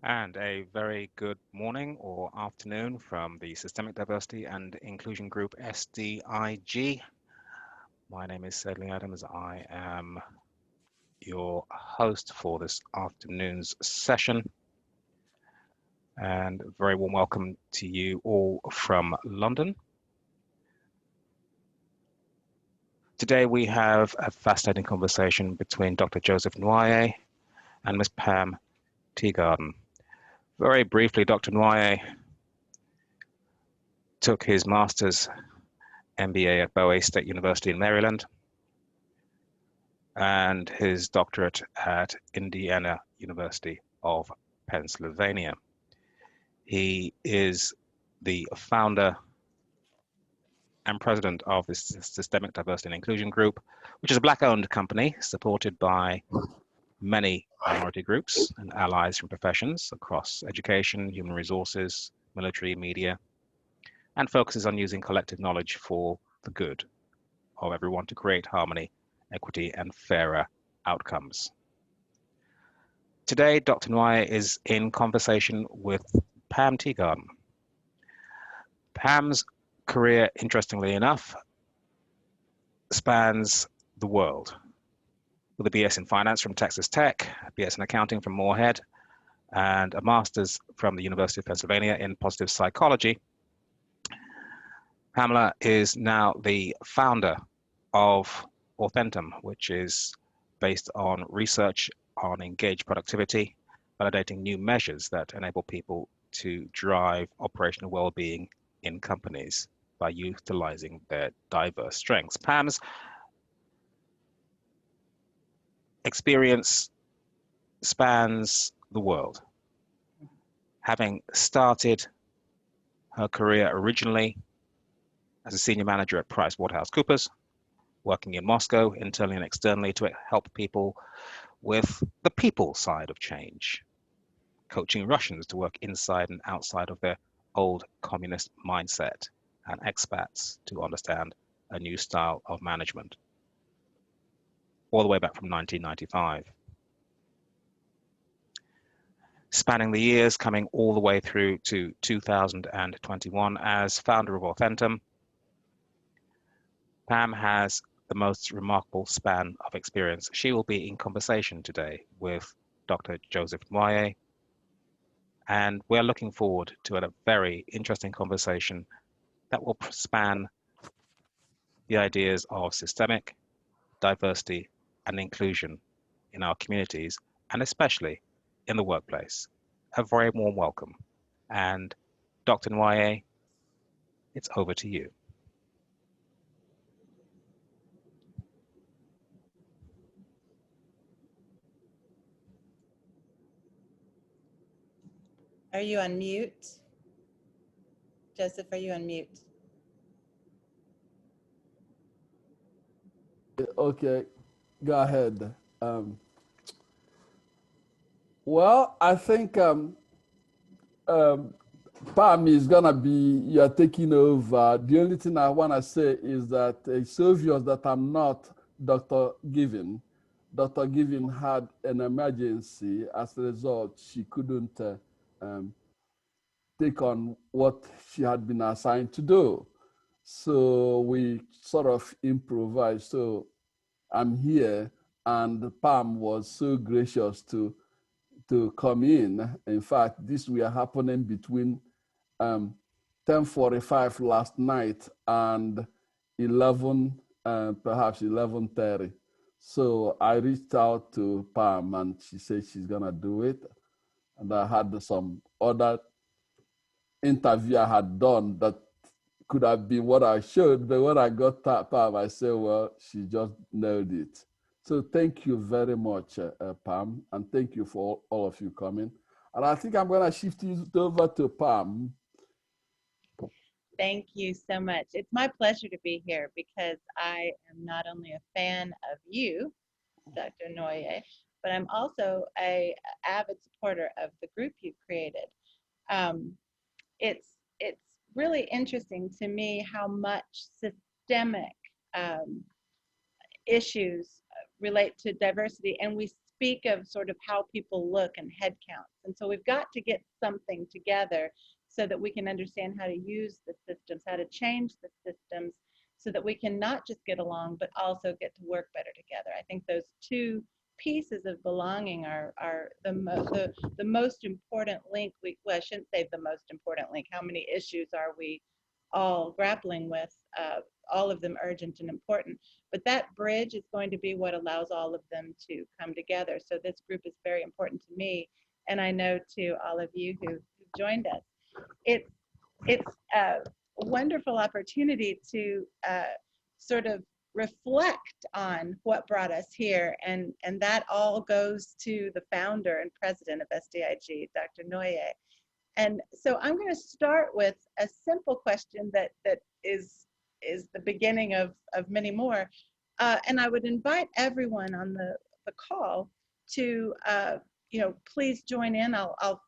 And a very good morning or afternoon from the Systemic Diversity and Inclusion Group SDIG. My name is Sedley Adams. I am your host for this afternoon's session. And a very warm welcome to you all from London. Today we have a fascinating conversation between Dr. Joseph Nwoye and Ms. Pam Teagarden. Very briefly, Dr. Nwoye took his master's MBA at Bowie State University in Maryland and his doctorate at Indiana University of Pennsylvania. He is the founder and president of the Systemic Diversity and Inclusion Group, which is a Black-owned company supported by many minority groups and allies from professions across education, human resources, military, media, and focuses on using collective knowledge for the good of everyone to create harmony, equity, and fairer outcomes. Today, Dr. Nwoye is in conversation with Pam Teagarden. Pam's career, interestingly enough, spans the world. With a BS in finance from Texas Tech, a BS in accounting from Moorhead, and a master's from the University of Pennsylvania in positive psychology, Pamela is now the founder of Authentum, which is based on research on engaged productivity, validating new measures that enable people to drive operational well-being in companies by utilizing their diverse strengths. Pam's experience spans the world, having started her career originally as a senior manager at PricewaterhouseCoopers, working in Moscow internally and externally to help people with the people side of change, coaching Russians to work inside and outside of their old communist mindset, and expats to understand a new style of management, all the way back from 1995. Spanning the years, coming all the way through to 2021 as founder of Authentum, Pam has the most remarkable span of experience. She will be in conversation today with Dr. Joseph Nwoye, and we're looking forward to a very interesting conversation that will span the ideas of systemic diversity and inclusion in our communities, and especially in the workplace. A very warm welcome. And Dr. Nwoye, it's over to you. Are you on mute? Joseph, are you on mute? Okay, go ahead. Well, I think Pam is gonna be, you're taking over. The only thing I wanna say is that it's obvious that I'm not Dr. Given. Dr. Given had an emergency. As a result, she couldn't take on what she had been assigned to do. So we sort of improvised. So I'm here, and Pam was so gracious to come in. In fact, this were happening between 10:45 last night and 11, perhaps 11:30. So I reached out to Pam, and she said she's gonna do it. And I had some other interview I had done that could have been what I should, but when I got Pam, I said, well, she just nailed it. So thank you very much, Pam, and thank you for all of you coming. And I think I'm gonna shift it over to Pam. Thank you so much. It's my pleasure to be here because I am not only a fan of you, Dr. Nwoye, but I'm also an avid supporter of the group you've created. It's really interesting to me how much systemic issues relate to diversity, and we speak of sort of how people look and head counts. And so we've got to get something together so that we can understand how to use the systems, how to change the systems, so that we can not just get along, but also get to work better together. I think those two pieces of belonging are the most important link. Well, I shouldn't say the most important link. How many issues are we all grappling with? All of them urgent and important. But that bridge is going to be what allows all of them to come together. So this group is very important to me, and I know to all of you who joined us. It's a wonderful opportunity to sort of reflect on what brought us here, and that all goes to the founder and president of STIG, Dr. Nwoye. And so I'm going to start with a simple question that is the beginning of many more, and I would invite everyone on the call to please join in. I'll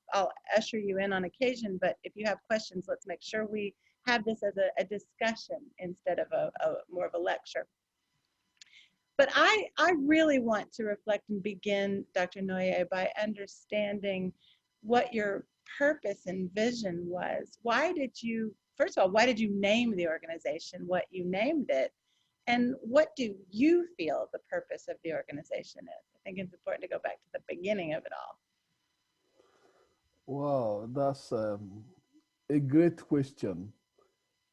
usher you in on occasion, but if you have questions, let's make sure we have this as a discussion instead of a more of a lecture. But I really want to reflect and begin, Dr. Nwoye, by understanding what your purpose and vision was. Why did you, first of all, why did you name the organization what you named it? And what do you feel the purpose of the organization is? I think it's important to go back to the beginning of it all. Wow, that's a great question.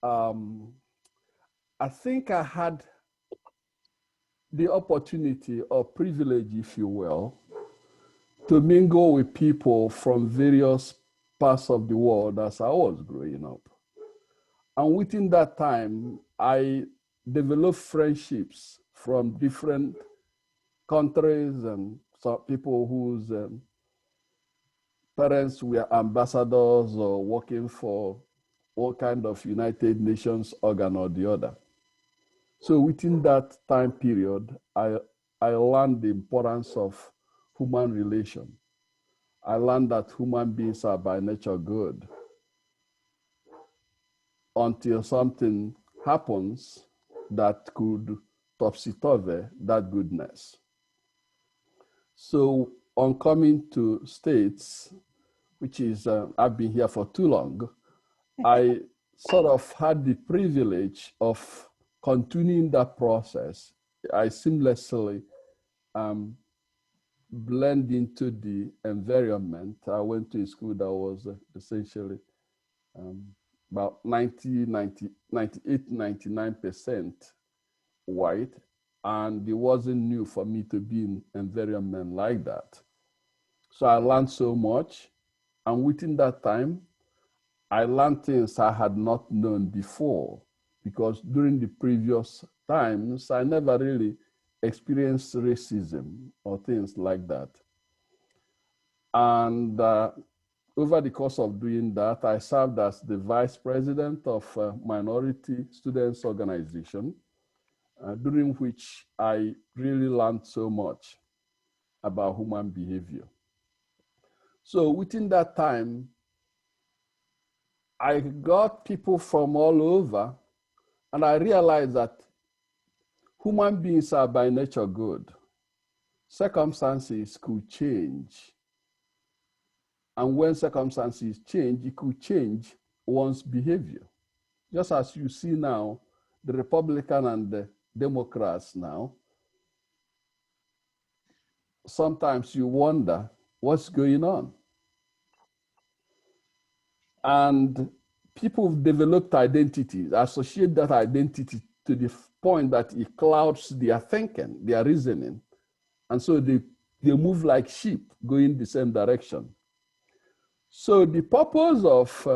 I think I had the opportunity or privilege, if you will, to mingle with people from various parts of the world as I was growing up. And within that time, I developed friendships from different countries and some people whose parents were ambassadors or working for all kind of United Nations organ or the other. So within that time period, I learned the importance of human relation. I learned that human beings are by nature good until something happens that could topsy-turvy that goodness. So on coming to States, which is, I've been here for too long, I sort of had the privilege of continuing that process. I seamlessly blend into the environment. I went to a school that was essentially about 98, 99% white, and it wasn't new for me to be in an environment like that. So I learned so much, and within that time, I learned things I had not known before, because during the previous times, I never really experienced racism or things like that. And over the course of doing that, I served as the vice president of Minority Students Organization, during which I really learned so much about human behavior. So within that time, I got people from all over, and I realized that human beings are by nature good. Circumstances could change. And when circumstances change, it could change one's behavior. Just as you see now, the Republican and the Democrats now, sometimes you wonder what's going on. And people have developed identities, associate that identity to the point that it clouds their thinking, their reasoning. And so they move like sheep going the same direction. So the purpose of,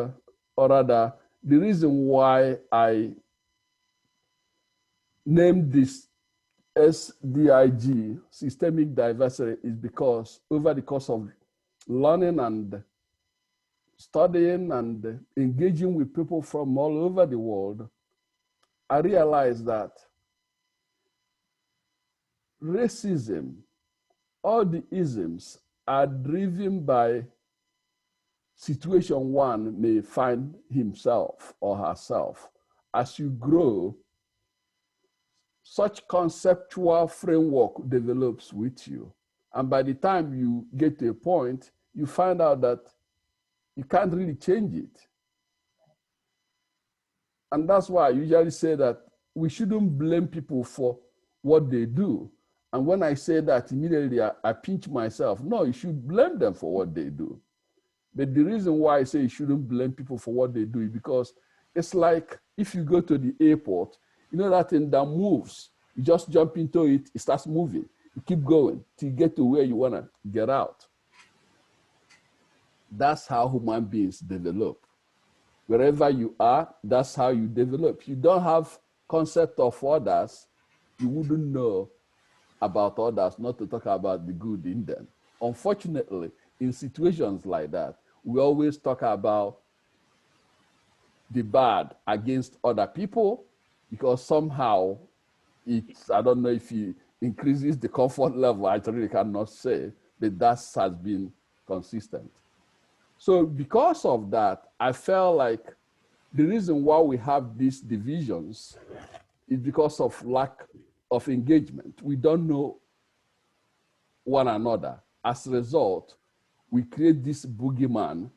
or rather, the reason why I named this SDIG, Systemic Diversity, is because over the course of learning and studying and engaging with people from all over the world, I realized that racism, all the isms are driven by situation one may find himself or herself. As you grow, such conceptual framework develops with you. And by the time you get to a point, you find out that you can't really change it. And that's why I usually say that we shouldn't blame people for what they do. And when I say that, immediately I pinch myself. No, you should blame them for what they do. But the reason why I say you shouldn't blame people for what they do is because it's like if you go to the airport, you know that thing that moves, you just jump into it, it starts moving. You keep going till you get to where you want to get out. That's how human beings develop. Wherever you are, that's how you develop. If you don't have concept of others, you wouldn't know about others, not to talk about the good in them. Unfortunately, in situations like that, we always talk about the bad against other people because somehow it's, I don't know if it increases the comfort level, I really cannot say, but that has been consistent. So because of that, I felt like the reason why we have these divisions is because of lack of engagement. We don't know one another. As a result, we create this boogeyman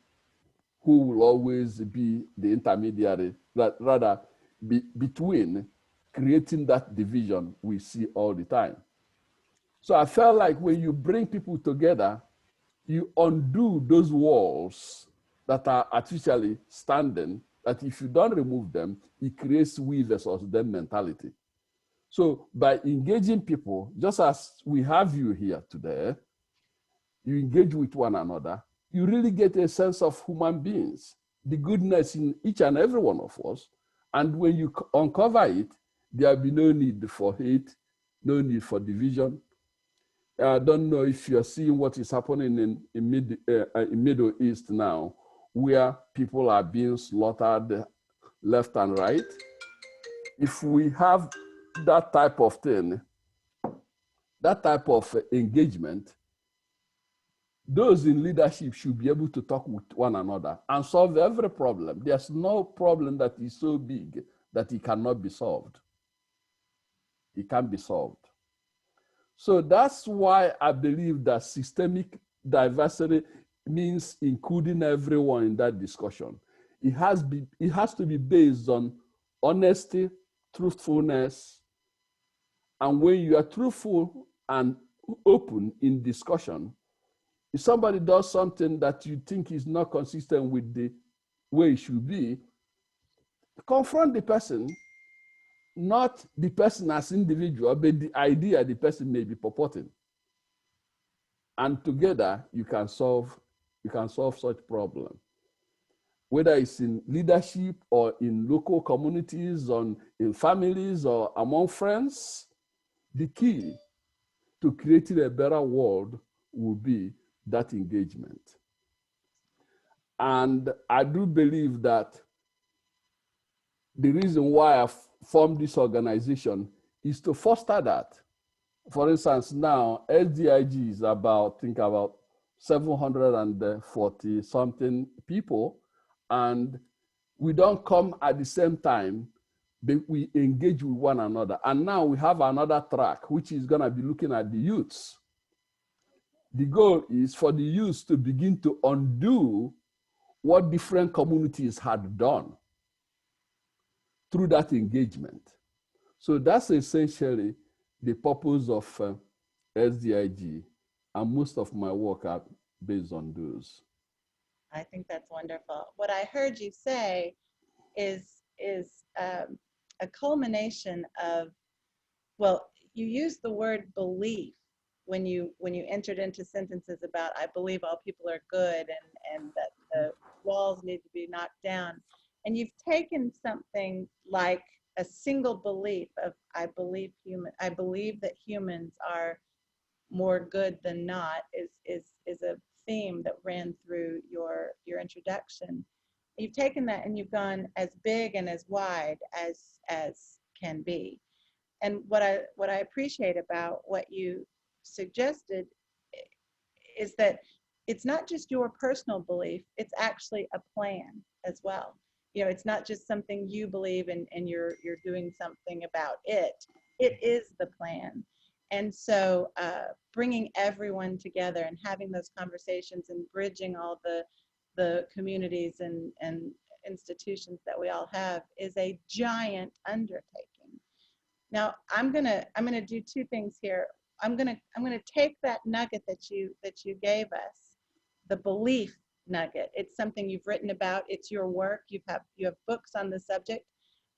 who will always be the intermediary, rather between creating that division we see all the time. So I felt like when you bring people together, you undo those walls that are artificially standing, that if you don't remove them, it creates we versus them mentality. So by engaging people, just as we have you here today, you engage with one another, you really get a sense of human beings, the goodness in each and every one of us. And when you uncover it, there'll be no need for hate, no need for division. I don't know if you're seeing what is happening in Middle East now, where people are being slaughtered left and right. If we have that type of thing, that type of engagement, those in leadership should be able to talk with one another and solve every problem. There's no problem that is so big that it cannot be solved. It can be solved. So that's why I believe that systemic diversity means including everyone in that discussion. It has to be based on honesty, truthfulness, and when you are truthful and open in discussion, if somebody does something that you think is not consistent with the way it should be, confront the person, not the person as individual, but the idea the person may be purporting. And together you can solve such problem. Whether it's in leadership or in local communities, or in families or among friends, the key to creating a better world will be that engagement. And I do believe that the reason why I formed this organization is to foster that. For instance, now SDIG is about 740 something people, and we don't come at the same time, but we engage with one another. And now we have another track, which is going to be looking at the youths. The goal is for the youths to begin to undo what different communities had done through that engagement. So that's essentially the purpose of SDIG, and most of my work are based on those. I think that's wonderful. What I heard you say is a culmination of, well, you used the word belief when you entered into sentences about I believe all people are good and that the walls need to be knocked down. And you've taken something like a single belief of I believe that humans are more good than not is a theme that ran through your introduction. You've taken that and you've gone as big and as wide as can be. And what I appreciate about what you suggested is that it's not just your personal belief, it's actually a plan as well. You know, it's not just something you believe and you're doing something about it. It is the plan. And so bringing everyone together and having those conversations and bridging all the communities and institutions that we all have is a giant undertaking. Now I'm gonna do two things here. I'm gonna take that nugget that you gave us, the belief nugget. It's something you've written about. It's your work. You have books on the subject.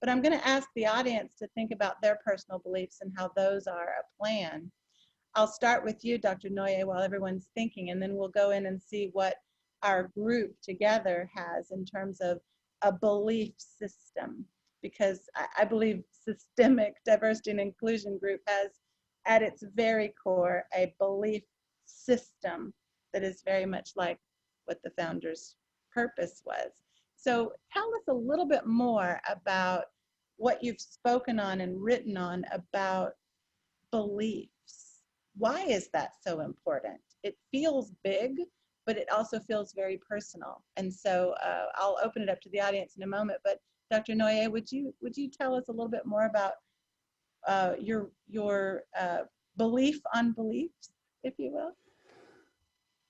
But I'm going to ask the audience to think about their personal beliefs and how those are a plan. I'll start with you, Dr. Nwoye, while everyone's thinking, and then we'll go in and see what our group together has in terms of a belief system. Because I believe Systemic Diversity and Inclusion Group has at its very core a belief system that is very much like what the founders' purpose was. So tell us a little bit more about what you've spoken on and written on about beliefs. Why is that so important? It feels big, but it also feels very personal. And so I'll open it up to the audience in a moment. But Dr. Nwoye, would you tell us a little bit more about your belief on beliefs, if you will?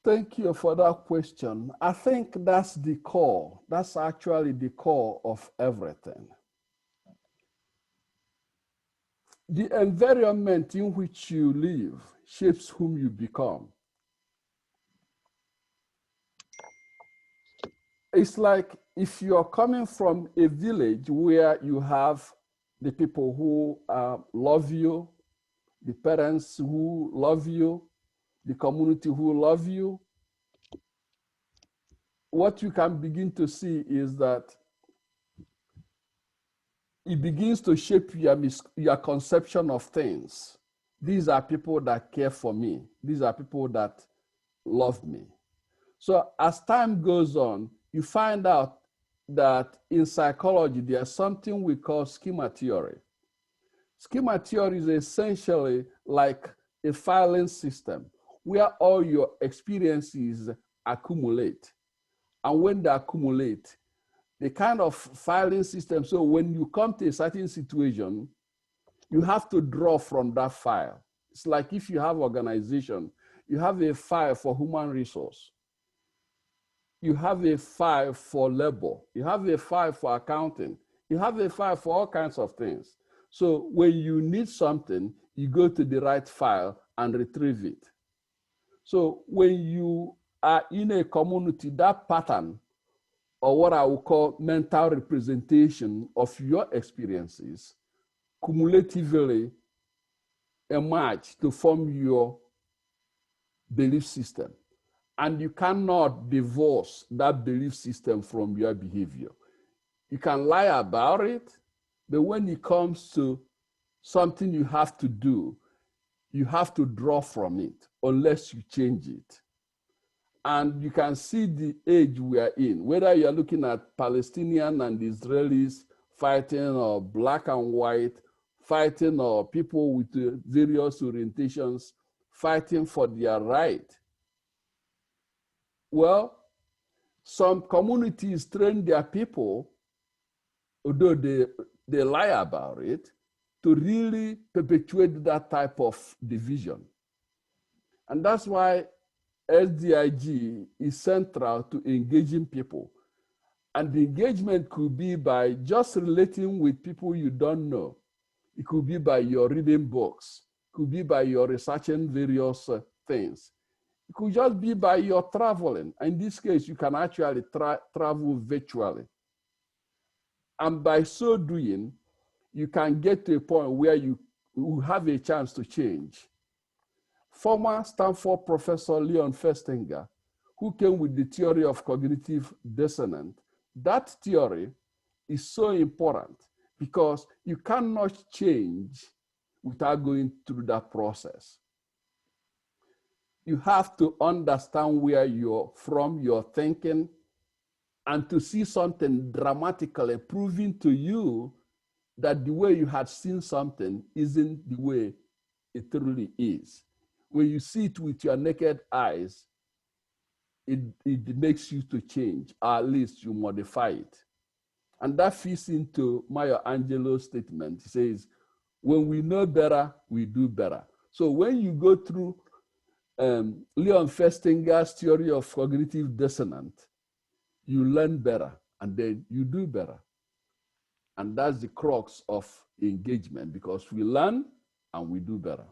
Thank you for that question. I think that's the core. That's actually the core of everything. The environment in which you live shapes whom you become. It's like if you're coming from a village where you have the people who love you, the parents who love you, the community who love you, what you can begin to see is that it begins to shape your conception of things. These are people that care for me. These are people that love me. So as time goes on, you find out that in psychology, there's something we call schema theory. Schema theory is essentially like a filing system where all your experiences accumulate. And when they accumulate, the kind of filing system, so when you come to a certain situation, you have to draw from that file. It's like if you have organization, you have a file for human resource. You have a file for labor. You have a file for accounting. You have a file for all kinds of things. So when you need something, you go to the right file and retrieve it. So when you are in a community, that pattern, or what I would call mental representation of your experiences, cumulatively emerge to form your belief system. And you cannot divorce that belief system from your behavior. You can lie about it, but when it comes to something you have to do, you have to draw from it unless you change it. And you can see the age we are in, whether you're looking at Palestinian and Israelis fighting, or black and white fighting, or people with various orientations fighting for their right. Well, some communities train their people, although they lie about it, to really perpetuate that type of division. And that's why SDIG is central to engaging people. And the engagement could be by just relating with people you don't know. It could be by your reading books. It could be by your researching various things. It could just be by your traveling. In this case, you can actually travel virtually. And by so doing, you can get to a point where you have a chance to change. Former Stanford professor Leon Festinger, who came with the theory of cognitive dissonance, that theory is so important because you cannot change without going through that process. You have to understand where you're from, your thinking, and to see something dramatically proving to you that the way you had seen something isn't the way it truly is. When you see it with your naked eyes, it makes you to change, or at least you modify it. And that fits into Maya Angelou's statement. He says, when we know better, we do better. So when you go through Leon Festinger's theory of cognitive dissonance, you learn better and then you do better. And that's the crux of engagement, because we learn and we do better.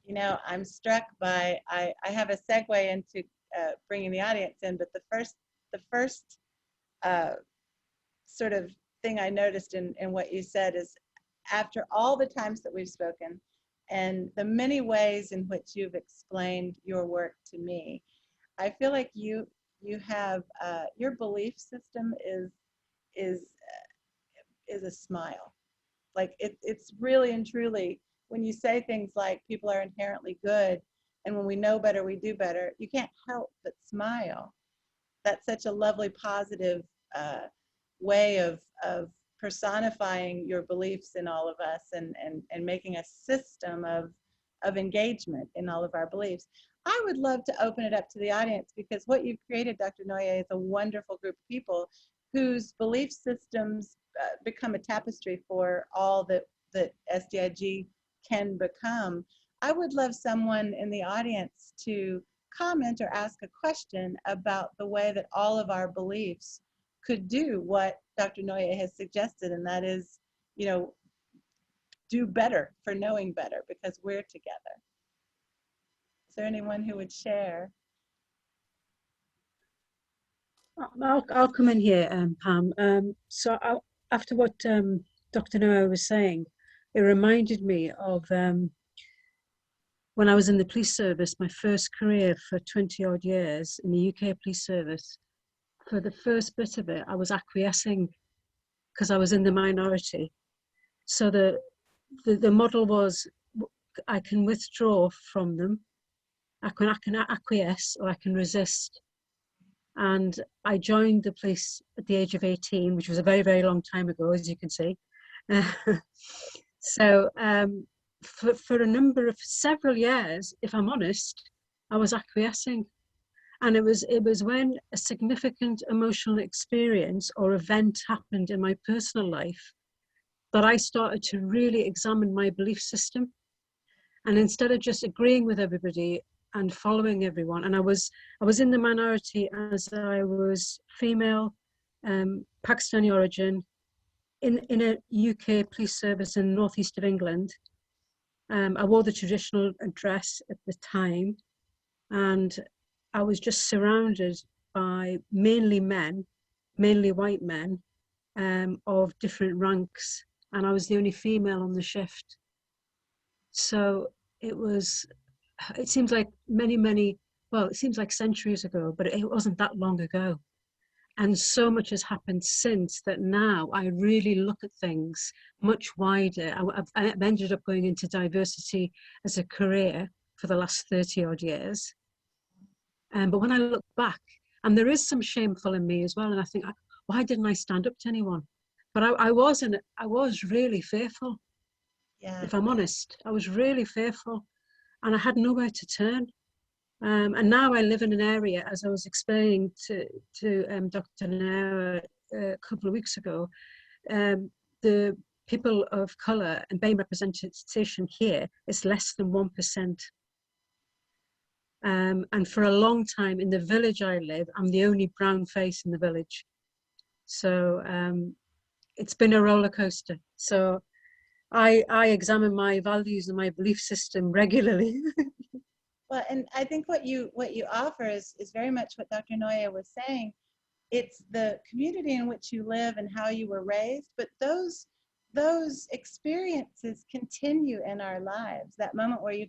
You know, I'm struck by, I have a segue into bringing the audience in, but the first sort of thing I noticed in what you said is, after all the times that we've spoken and the many ways in which you've explained your work to me, I feel like you have your belief system is a smile. Like it's really and truly, when you say things like people are inherently good and when we know better we do better, you can't help but smile. That's such a lovely positive way of personifying your beliefs in all of us, and making a system of engagement in all of our beliefs. I would love to open it up to the audience, because what you've created, Dr. Nwoye, is a wonderful group of people whose belief systems become a tapestry for all that SDIG can become. I would love someone in the audience to comment or ask a question about the way that all of our beliefs could do what Dr. Nwoye has suggested, and that is, you know, do better for knowing better because we're together. Is there anyone who would share? I'll come in here, Pam. After what Dr. Nwoye was saying, it reminded me of when I was in the police service, my first career for 20 odd years in the UK police service. For the first bit of it, I was acquiescing because I was in the minority. So the model was, I can withdraw from them, I can acquiesce, or I can resist. And I joined the police at the age of 18, which was a very, very long time ago, as you can see. So for a number of several years, if I'm honest, I was acquiescing. And it was when a significant emotional experience or event happened in my personal life that I started to really examine my belief system. And instead of just agreeing with everybody and following everyone, and I was in the minority as I was female, Pakistani origin, in a UK police service in the northeast of England. I wore the traditional dress at the time, and I was just surrounded by mainly men, mainly white men, of different ranks, and I was the only female on the shift. So it seems like it seems like centuries ago, but it wasn't that long ago. And so much has happened since that now I really look at things much wider. I've ended up going into diversity as a career for the last 30 odd years. But when I look back, and there is some shameful in me as well, and I think, why didn't I stand up to anyone? But I was really fearful. Yeah. If I'm honest, I was really fearful, and I had nowhere to turn. And now I live in an area, as I was explaining to Dr. Nair a couple of weeks ago, the people of colour and BAME representation here is less than 1%. And for a long time in the village I live, I'm the only brown face in the village. So it's been a roller coaster. So I examine my values and my belief system regularly. Well, and I think what you offer is very much what Dr. Nwoye was saying. It's the community in which you live and how you were raised, but those experiences continue in our lives. That moment where you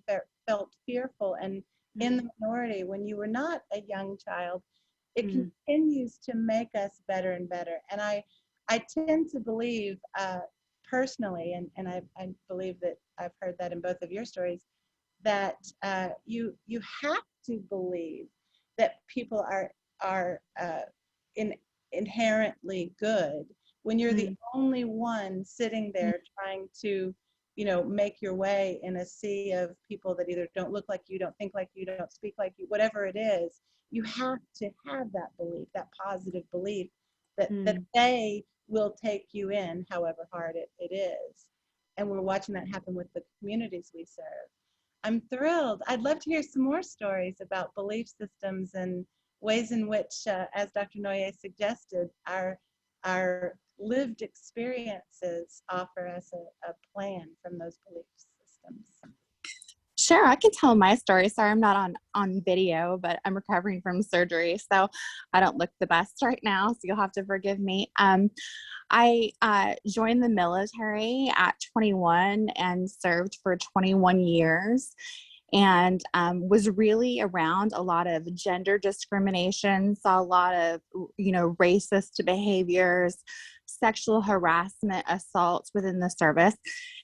felt fearful and in the minority when you were not a young child, it continues to make us better and better. And I tend to believe personally, and I believe that I've heard that in both of your stories, that you have to believe that people are inherently good when you're the only one sitting there trying to, you know, make your way in a sea of people that either don't look like you, don't think like you, don't speak like you, whatever it is. You have to have that belief, that positive belief that they will take you in, however hard it is. and we're watching that happen with the communities we serve. I'm thrilled. I'd love to hear some more stories about belief systems and ways in which, as Dr. Nwoye suggested, our lived experiences offer us a plan from those belief systems. Sure, I can tell my story. Sorry, I'm not on video, but I'm recovering from surgery, so I don't look the best right now, so you'll have to forgive me. I joined the military at 21 and served for 21 years, and was really around a lot of gender discrimination, saw a lot of, racist behaviors, sexual harassment, assaults within the service.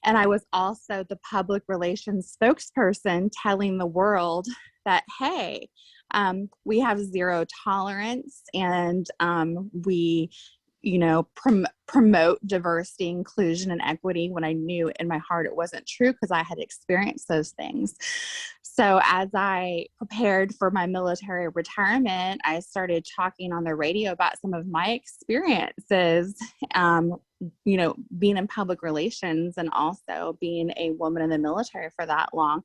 And I was also the public relations spokesperson telling the world that, hey, we have zero tolerance, and we promote diversity, inclusion, and equity, when I knew in my heart it wasn't true because I had experienced those things. So as I prepared for my military retirement, I started talking on the radio about some of my experiences, being in public relations and also being a woman in the military for that long.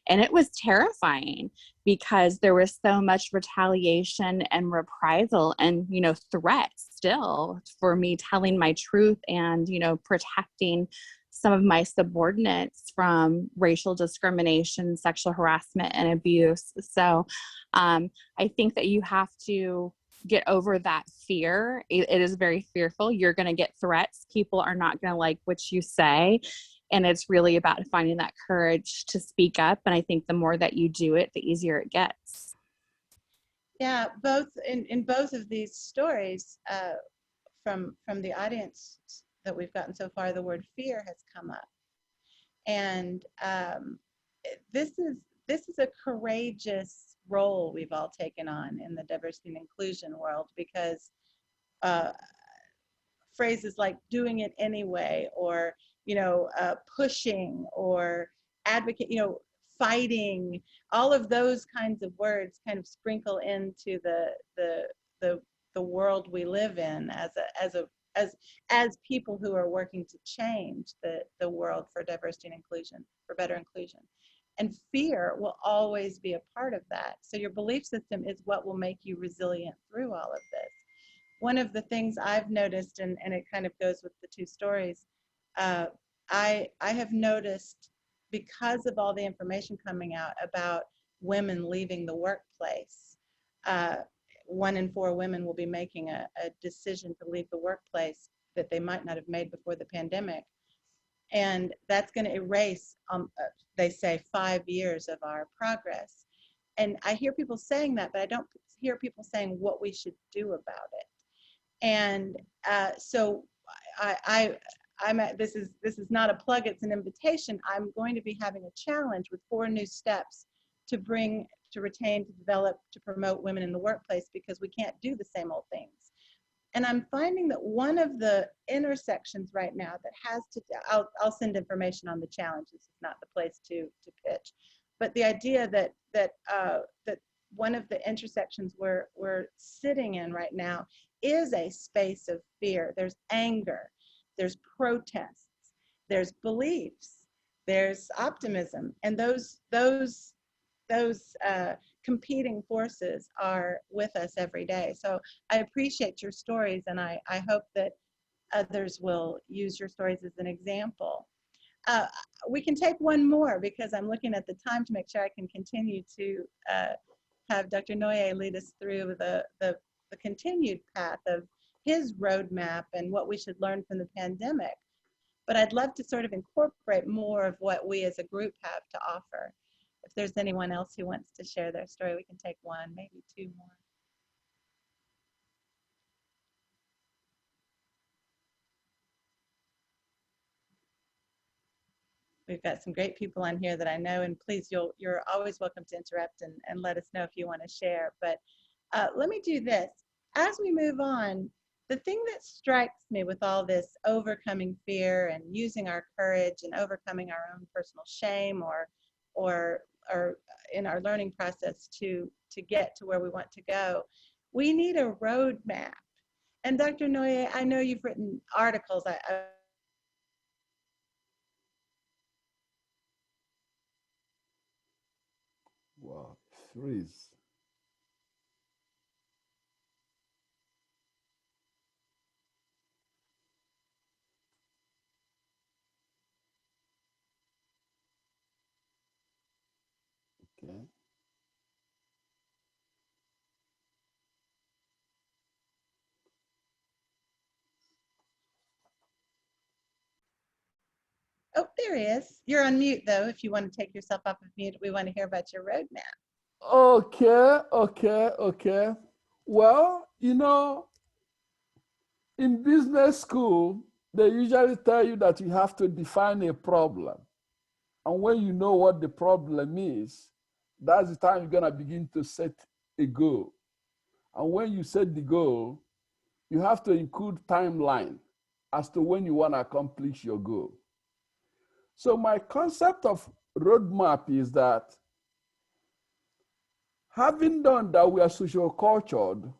And it was terrifying because there was so much retaliation and reprisal and, threats still for me telling my truth and, protecting some of my subordinates from racial discrimination, sexual harassment, and abuse. So I think that you have to get over that fear. It is very fearful. You're going to get threats. People are not going to like what you say. And it's really about finding that courage to speak up. And I think the more that you do it, the easier it gets. Yeah, both in both of these stories from the audience that we've gotten so far, the word fear has come up. And this is a courageous role we've all taken on in the diversity and inclusion world, because phrases like doing it anyway, or pushing, or advocate, fighting, all of those kinds of words kind of sprinkle into the world we live in as people who are working to change the world for diversity and inclusion, for better inclusion. And fear will always be a part of that. So your belief system is what will make you resilient through all of this. One of the things I've noticed, and it kind of goes with the two stories, I have noticed, because of all the information coming out about women leaving the workplace, 1 in 4 women will be making a decision to leave the workplace that they might not have made before the pandemic. And that's going to erase, they say, 5 years of our progress. And I hear people saying that, but I don't hear people saying what we should do about it. And so this is not a plug, it's an invitation. I'm going to be having a challenge with 4 new steps to bring, to retain, to develop, to promote women in the workplace, because we can't do the same old things. And I'm finding that one of the intersections right now that has to, I'll send information on the challenges, it's not the place to pitch, but the idea that one of the intersections we're sitting in right now is a space of fear. There's anger, there's protests, there's beliefs, there's optimism, and those competing forces are with us every day. So I appreciate your stories, and I hope that others will use your stories as an example. We can take one more, because I'm looking at the time to make sure I can continue to have Dr. Nwoye lead us through the continued path of his roadmap and what we should learn from the pandemic. But I'd love to sort of incorporate more of what we as a group have to offer. If there's anyone else who wants to share their story, we can take one, maybe 2 more. We've got some great people on here that I know, and please, you're always welcome to interrupt and let us know if you want to share. But let me do this. As we move on, the thing that strikes me with all this overcoming fear and using our courage and overcoming our own personal shame or in our learning process to get to where we want to go, we need a roadmap. And Dr. Nwoye, I know you've written articles. freeze. Okay. Oh, there he is. You're on mute, though. If you want to take yourself off of mute, we want to hear about your roadmap. Okay. Well, you know, in business school, they usually tell you that you have to define a problem. And when you know what the problem is, that's the time you're going to begin to set a goal. And when you set the goal, you have to include timeline as to when you want to accomplish your goal. So my concept of roadmap is that having done that, we are social cultured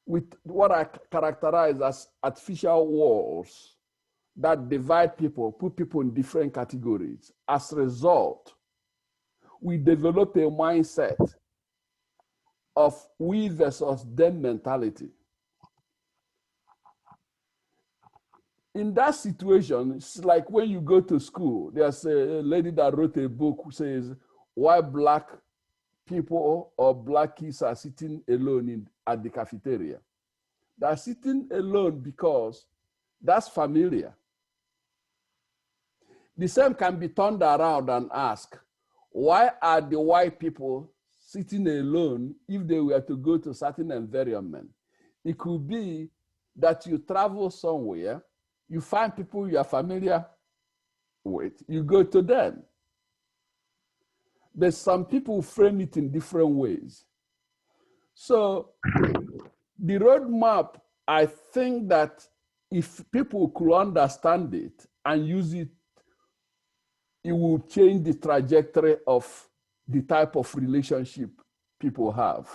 with what I characterize as artificial walls that divide people, put people in different categories. As a result, we develop a mindset of we versus them mentality. In that situation, it's like when you go to school, there's a lady that wrote a book who says, why black people or black kids are sitting alone at the cafeteria. They're sitting alone because that's familiar. The same can be turned around and ask, why are the white people sitting alone if they were to go to a certain environment? It could be that you travel somewhere, you find people you are familiar with, you go to them. But some people frame it in different ways. So the roadmap, I think that if people could understand it and use it, it will change the trajectory of the type of relationship people have.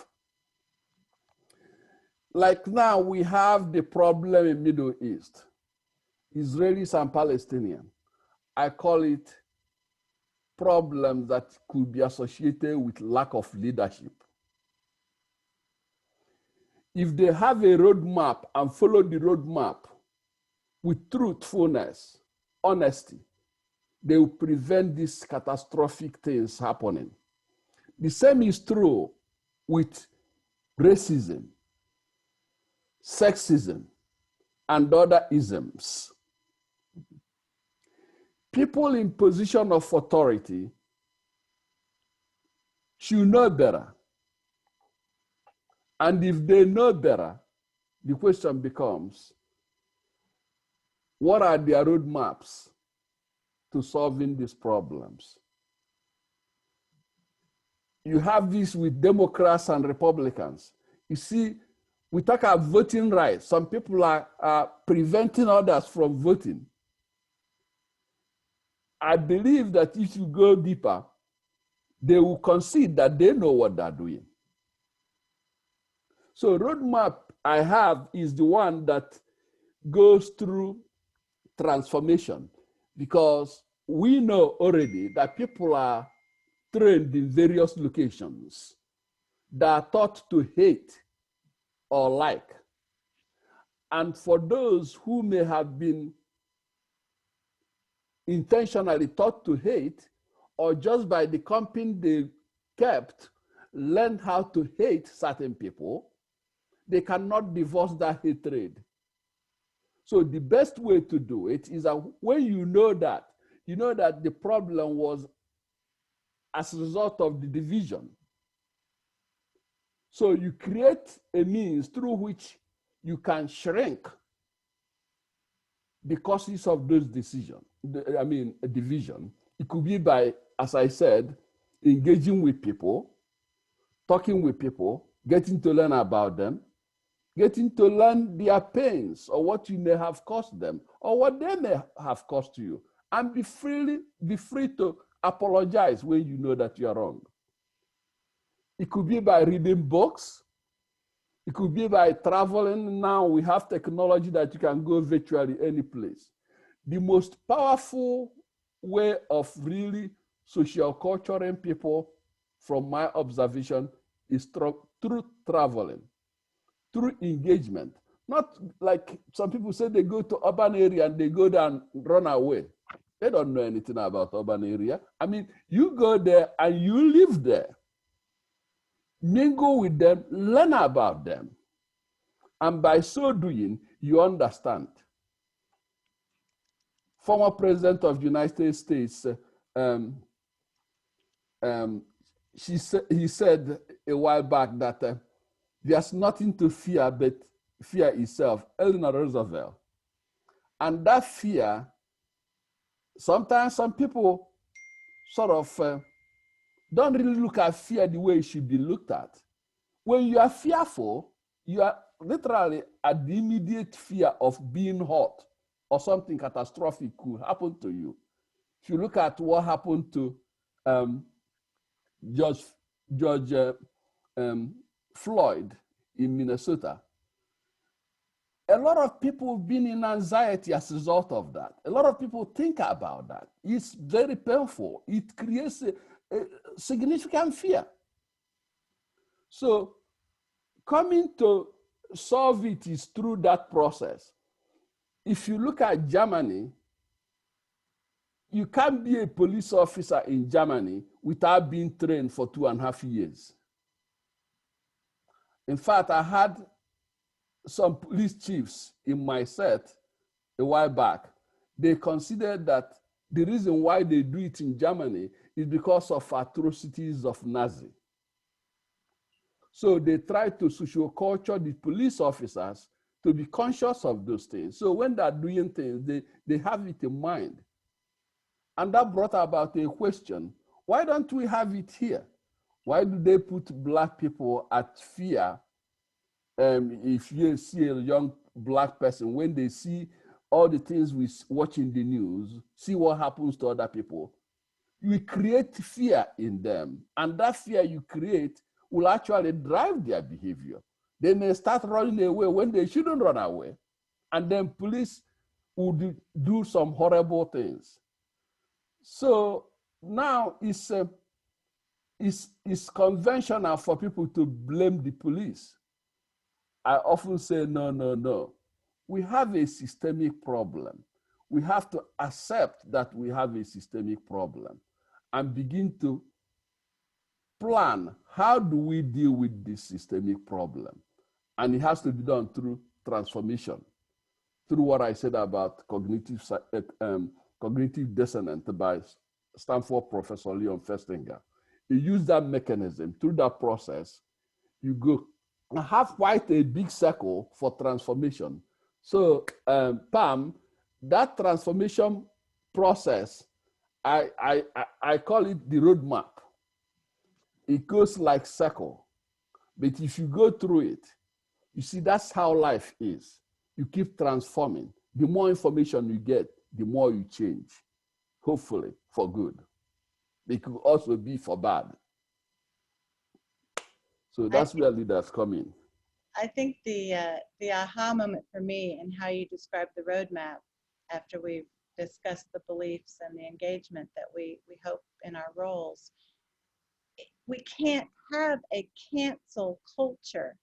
Like now we have the problem in Middle East, Israelis and Palestinians. I call it problems that could be associated with lack of leadership. If they have a roadmap and follow the roadmap with truthfulness, honesty, they will prevent these catastrophic things happening. The same is true with racism, sexism, and other isms. People in position of authority should know better. And if they know better, the question becomes, what are their roadmaps to solving these problems? You have this with Democrats and Republicans. You see, we talk about voting rights. Some people are preventing others from voting. I believe that if you go deeper, they will concede that they know what they're doing. So roadmap I have is the one that goes through transformation, because we know already that people are trained in various locations that are taught to hate or like. And for those who may have been intentionally taught to hate, or just by the company they kept, learned how to hate certain people, they cannot divorce that hatred. So the best way to do it is that when you know that the problem was as a result of the division. So you create a means through which you can shrink the causes of those division. It could be by, as I said, engaging with people, talking with people, getting to learn about them, getting to learn their pains or what you may have caused them or what they may have caused you, and be free to apologize when you know that you are wrong. It could be by reading books. It could be by traveling. Now we have technology that you can go virtually any place. The most powerful way of really social culturing people from my observation, is through traveling, through engagement. Not like some people say they go to urban area and they go down and run away. They don't know anything about urban area. I mean, you go there and you live there. Mingle with them, learn about them. And by so doing, you understand. Former President of the United States, he said a while back that there's nothing to fear but fear itself, Eleanor Roosevelt. And that fear, sometimes some people sort of don't really look at fear the way it should be looked at. When you are fearful, you are literally at the immediate fear of being hurt or something catastrophic could happen to you. If you look at what happened to George Floyd in Minnesota, a lot of people have been in anxiety as a result of that. A lot of people think about that. It's very painful. It creates a significant fear. So coming to solve it is through that process. If you look at Germany, you can't be a police officer in Germany without being trained for 2.5 years. In fact, I had some police chiefs in my set a while back. They considered that the reason why they do it in Germany is because of atrocities of Nazi. So they try to socioculture the police officers to be conscious of those things. So when they're doing things, they have it in mind. And that brought about a question: why don't we have it here? Why do they put Black people at fear? If you see a young Black person, when they see all the things we watch in the news, see what happens to other people, you create fear in them. And that fear you create will actually drive their behavior. They may start running away when they shouldn't run away. And then police would do some horrible things. So now it's conventional for people to blame the police. I often say, no, no, no. We have a systemic problem. We have to accept that we have a systemic problem and begin to plan, how do we deal with this systemic problem? And it has to be done through transformation, through what I said about cognitive dissonance by Stanford Professor Leon Festinger. You use that mechanism. Through that process, you go and have quite a big circle for transformation. So Pam, that transformation process, I call it the roadmap. It goes like circle. But if you go through it, you see that's how life is. You keep transforming. The more information you get, the more you change, hopefully for good. It could also be for bad. So that's where leaders come in. I think the aha moment for me and how you describe the roadmap after we've discussed the beliefs and the engagement that we hope in our roles, we can't have a cancel culture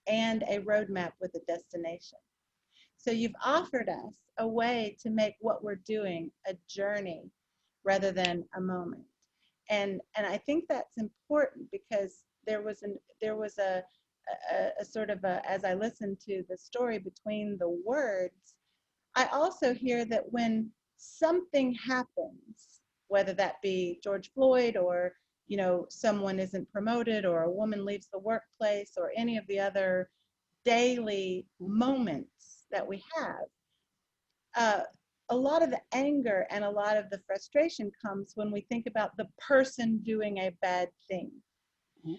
and a roadmap with a destination. So you've offered us a way to make what we're doing a journey rather than a moment. And I think that's important because there was a sort of a, as I listened to the story between the words, I also hear that when something happens, whether that be George Floyd or someone isn't promoted or a woman leaves the workplace or any of the other daily moments that we have, a lot of the anger and a lot of the frustration comes when we think about the person doing a bad thing. Mm-hmm.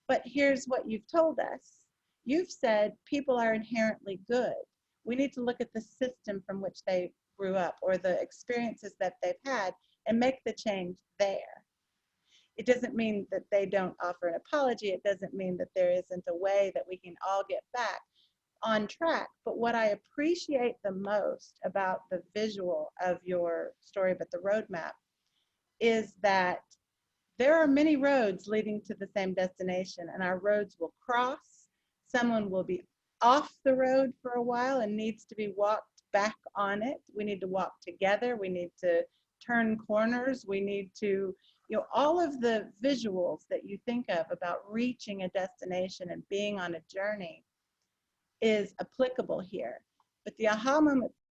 But here's what you've told us. You've said people are inherently good. We need to look at the system from which they grew up or the experiences that they've had and make the change there. It doesn't mean that they don't offer an apology. It doesn't mean that there isn't a way that we can all get back on track. But what I appreciate the most about the visual of your story, but the roadmap, is that there are many roads leading to the same destination, and our roads will cross. Someone will be off the road for a while and needs to be walked back on it. We need to walk together. We need to turn corners. We need to, all of the visuals that you think of about reaching a destination and being on a journey is applicable here. But the aha moment